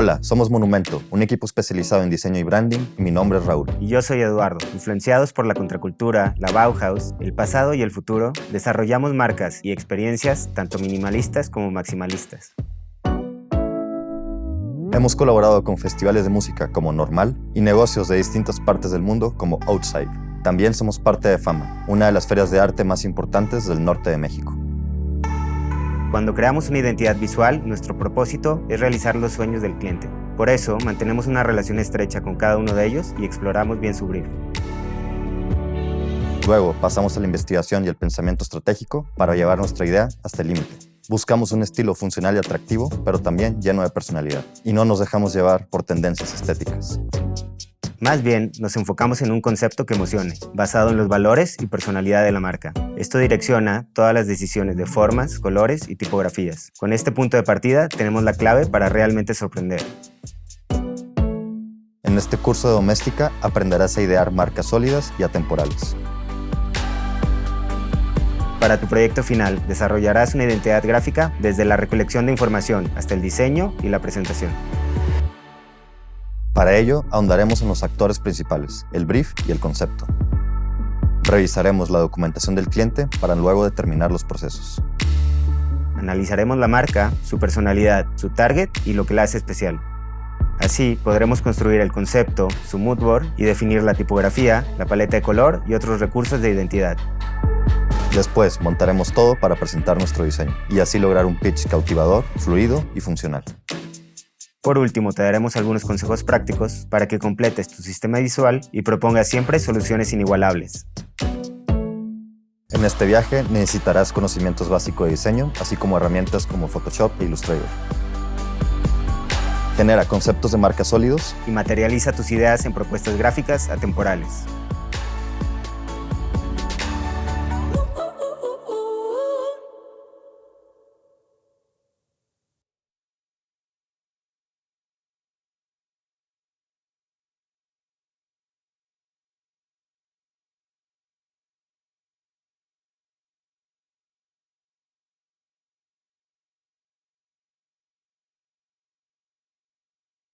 Hola, somos Monumento, un equipo especializado en diseño y branding, y mi nombre es Raúl. Y yo soy Eduardo. Influenciados por la contracultura, la Bauhaus, el pasado y el futuro, desarrollamos marcas y experiencias tanto minimalistas como maximalistas. Hemos colaborado con festivales de música como Normal y negocios de distintas partes del mundo como Outside. También somos parte de Fama, una de las ferias de arte más importantes del norte de México. Cuando creamos una identidad visual, nuestro propósito es realizar los sueños del cliente. Por eso, mantenemos una relación estrecha con cada uno de ellos y exploramos bien su brief. Luego, pasamos a la investigación y el pensamiento estratégico para llevar nuestra idea hasta el límite. Buscamos un estilo funcional y atractivo, pero también lleno de personalidad. Y no nos dejamos llevar por tendencias estéticas. Más bien, nos enfocamos en un concepto que emocione, basado en los valores y personalidad de la marca. Esto direcciona todas las decisiones de formas, colores y tipografías. Con este punto de partida, tenemos la clave para realmente sorprender. En este curso de doméstica aprenderás a idear marcas sólidas y atemporales. Para tu proyecto final, desarrollarás una identidad gráfica desde la recolección de información hasta el diseño y la presentación. Para ello, ahondaremos en los actores principales, el brief y el concepto. Revisaremos la documentación del cliente para luego determinar los procesos. Analizaremos la marca, su personalidad, su target y lo que la hace especial. Así podremos construir el concepto, su mood board y definir la tipografía, la paleta de color y otros recursos de identidad. Después montaremos todo para presentar nuestro diseño y así lograr un pitch cautivador, fluido y funcional. Por último, te daremos algunos consejos prácticos para que completes tu sistema visual y propongas siempre soluciones inigualables. En este viaje necesitarás conocimientos básicos de diseño, así como herramientas como Photoshop e Illustrator. Genera conceptos de marca sólidos y materializa tus ideas en propuestas gráficas atemporales.